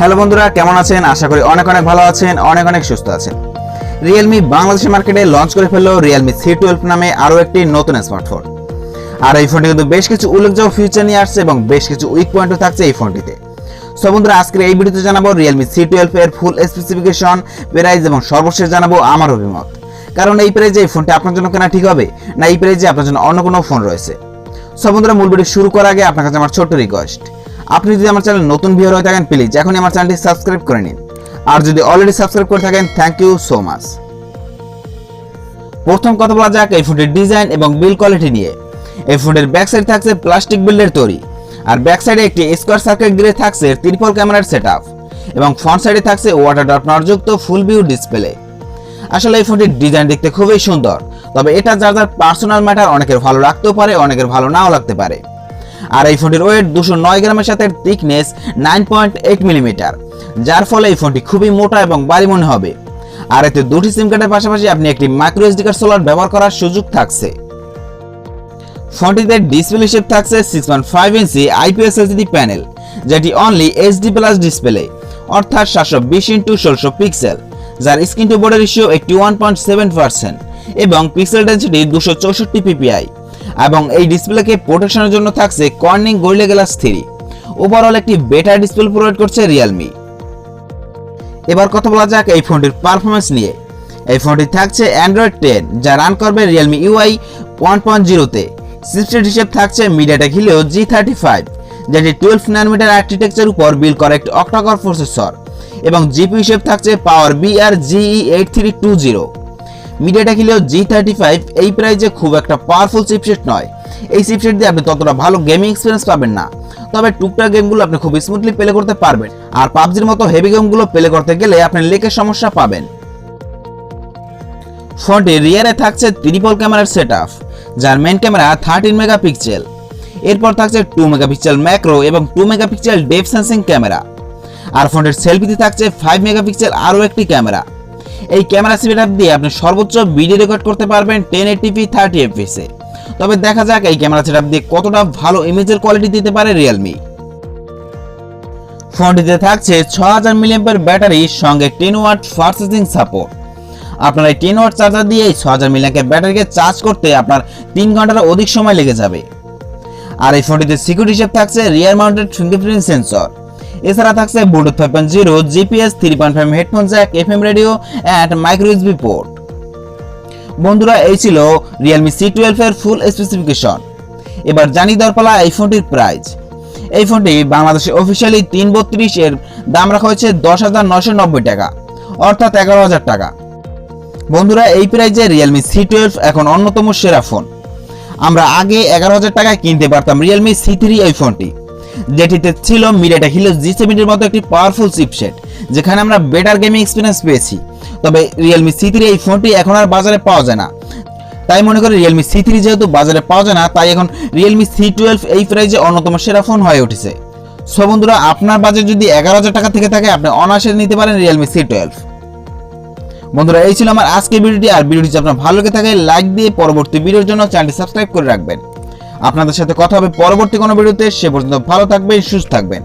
Hello বন্ধুরা, কেমন আছেন? আশা করি অনেক ভালো আছেন, অনেক সুস্থ আছেন। Realme বাংলাদেশের মার্কেটে লঞ্চ করে ফেললো Realme C12 নামে আরো একটি নতুন স্মার্টফোন। আর এই ফোনটি কিন্তু বেশ কিছু উল্লেখযোগ্য ফিচার নিয়ে আসছে এবং বেশ কিছু উইক পয়েন্টও থাকছে এই ফোনটিতে। সো বন্ধুরা, আজকের এই ভিডিওতে জানাবো Realme C12 এর ফুল স্পেসিফিকেশন, প্রাইস এবং সর্বশেষ জানাবো আমার অভিমত। কারণ এই প্রাইজে এই ফোনটি আপনার জন্য কেনা ঠিক হবে না এই প্রাইজে আপনার জন্য অন্য কোনো ফোন রয়েছে। সো বন্ধুরা, মূল ভিডিও শুরু করার আগে আপনার কাছে আমার ছোট্ট রিকোয়েস্ট, আপনি যদি আমার চ্যানেল নতুন ভিউয়ার হয়ে থাকেন প্লিজ এখনই আমার চ্যানেলটি সাবস্ক্রাইব করে নিন, আর যদি অলরেডি সাবস্ক্রাইব করে থাকেন থ্যাংক ইউ সো মাচ। প্রথম কথা বলা যাক এই ফোনটির ডিজাইন এবং বিল্ড কোয়ালিটি নিয়ে। এই ফোনের ব্যাক সাইড থাকছে প্লাস্টিক বিল্ডের তৈরি, আর ব্যাক সাইডে একটি স্কোয়ার সার্কেল গ্রিলে থাকছে ট্রিপল ক্যামেরার সেটআপ এবং ফ্রন্ট সাইডে থাকছে ওয়াটার ড্রপ নটযুক্ত ফুল ভিউ ডিসপ্লে। আসলে এই ফোনটির ডিজাইন দেখতে খুবই সুন্দর, তবে এটা যার পার্সোনাল ম্যাটার, অনেকের ভালো লাগতেও পারে অনেকের ভালো নাও লাগতে পারে। আর এই ফোনটির ওয়েট 209 গ্রামের সাথে থিকনেস 9.8 মিলিমিটার, যার ফলে এই ফোনটি খুবই মোটা এবং ভারী মনে হবে। আর এতে দুটি সিম কার্ডের পাশাপাশি আপনি একটি মাইক্রো এসডি কার্ড স্লট ব্যবহার করার সুযোগ থাকছে। ফোনটিতে ডিসপ্লে শেপ থাকছে 6.5 ইঞ্চি আইপিএস এলসিডি প্যানেল, যেটি অনলি এইচডি প্লাস ডিসপ্লে অর্থাৎ 720x1600 পিক্সেল, যার স্ক্রিন টু বডি রেশিও 81.7% এবং পিক্সেল ডেনসিটি 264 পিপিআই। এবং এই ডিসপ্লেকে প্রোটেকশনের জন্য থাকছে কর্নিং গরিলা গ্লাস 3। ওভারঅল একটি বেটার ডিসপ্লে প্রোভাইড করছে রিয়েলমি। এবার কথা বলা যাক এই ফোনটির পারফরম্যান্স নিয়ে। এই ফোনটি থাকছে অ্যান্ড্রয়েড 10, যা রান করবে রিয়েলমি ইউআই 1.0-তে। চিপসেট হিসেবে থাকছে মিডিয়াটেক হিলিও G35, যেটি 12 ন্যানোমিটার আর্কিটেকচার উপর বিল্ড করা একটি অক্টা-কোর প্রসেসর, এবং জিপি হিসেবে থাকছে পাওয়ার BR GE8320। MediaTek Helio G35 এই প্রাইজে খুব একটা পাওয়ারফুল চিপসেট নয়। এই চিপসেট দিয়ে আপনি ততটা ভালো গেমিং এক্সপিরিয়েন্স পাবেন না, তবে টুকটাক গেমগুলো আপনি খুব স্মুথলি প্লে করতে পারবেন। আর পাবজির মতো হেভি গেমগুলো প্লে করতে গেলে আপনি লেকের সমস্যা পাবেন। ফোনটি রিয়ারে থাকছে ট্রিপল ক্যামেরার সেটআপ, যার মেইন ক্যামেরা 13 মেগাপিক্সেল। এরপর থাকছে 2 মেগাপিক্সেল ম্যাক্রো এবং 2 মেগাপিক্সেল ডেপথ সেন্সিং ক্যামেরা। আর ফোনটির সেলফিতে থাকছে 5 মেগাপিক্সেল আরও একটি ক্যামেরা। এই ক্যামেরা সেটআপ দিয়ে আপনি সর্বোচ্চ ভিডিও রেকর্ড করতে পারবেন 1080p 30 fps এ। তবে দেখা যাক এই ক্যামেরা সেটআপ দিয়ে কতটা ভালো ইমেজের কোয়ালিটি দিতে পারে রিয়েলমি। ফোনটিতে থাকছে 6000 মিলিঅ্যাম্পিয়ার ব্যাটারি সঙ্গে 10 ওয়াট ফাস্ট চার্জিং সাপোর্ট। আপনার এই 10 ওয়াট চার্জার দিয়ে এই 6000 মিলিঅ্যাম্পিয়ার ব্যাটারিকে চার্জ করতে আপনার 3 ঘন্টারও অধিক সময় লেগে যাবে। আর এই ফোনটিতে সিকিউরিটি হিসেবে থাকছে রিয়ার মাউন্টেড ফিঙ্গারপ্রিন্ট সেন্সর। এছাড়া থাকছে Bluetooth 5.0, GPS 3.5, headphone jack, FM radio and micro USB port. বন্ধুরা, এই ছিল Realme C12 এর ফুল স্পেসিফিকেশন। এবার জানিয়ে দেওয়ার পালা এই ফোনটির প্রাইস। এই ফোনটি বাংলাদেশে অফিসিয়ালি 332 এর দাম রাখা হয়েছে 10,990 টাকা, অর্থাৎ 11,000 টাকা। বন্ধুরা, এই প্রাইজে Realme C12 এখন অন্যতম সেরা ফোন। আমরা আগে 11,000 টাকায় কিনতে পারতাম Realme C3 এই ফোনটি, যেটিতে ছিল মিডিয়াটেক হিলিও G70 এর মতো একটি পাওয়ারফুল চিপসেট, যেখানে আমরা বেটার গেমিং এক্সপিরিয়েন্স পেয়েছি। তবে Realme C3 এই ফোনটি এখন আর বাজারে পাওয়া যায় না। তাই মনে করি Realme C3 যেহেতু বাজারে পাওয়া যায় না, তাই এখন Realme C12 এই প্রাইজে অন্যতম সেরা ফোন হয়ে উঠেছে। সো বন্ধুরা, আপনার বাজেট যদি 11,000 টাকা থেকে থাকে আপনি অনায়াসে নিতে পারেন Realme C12। বন্ধুরা, এই ছিল আমার আজকের ভিডিওটি। আর ভিডিওটি যদি আপনার ভালো লেগে থাকে লাইক দিয়ে পরবর্তী ভিডিওর জন্য চ্যানেলটি সাবস্ক্রাইব করে রাখবেন। আপনাদের সাথে কথা হবে পরবর্তী কোনো ভিডিওতে। সে পর্যন্ত ভালো থাকবেন, সুস্থ থাকবেন।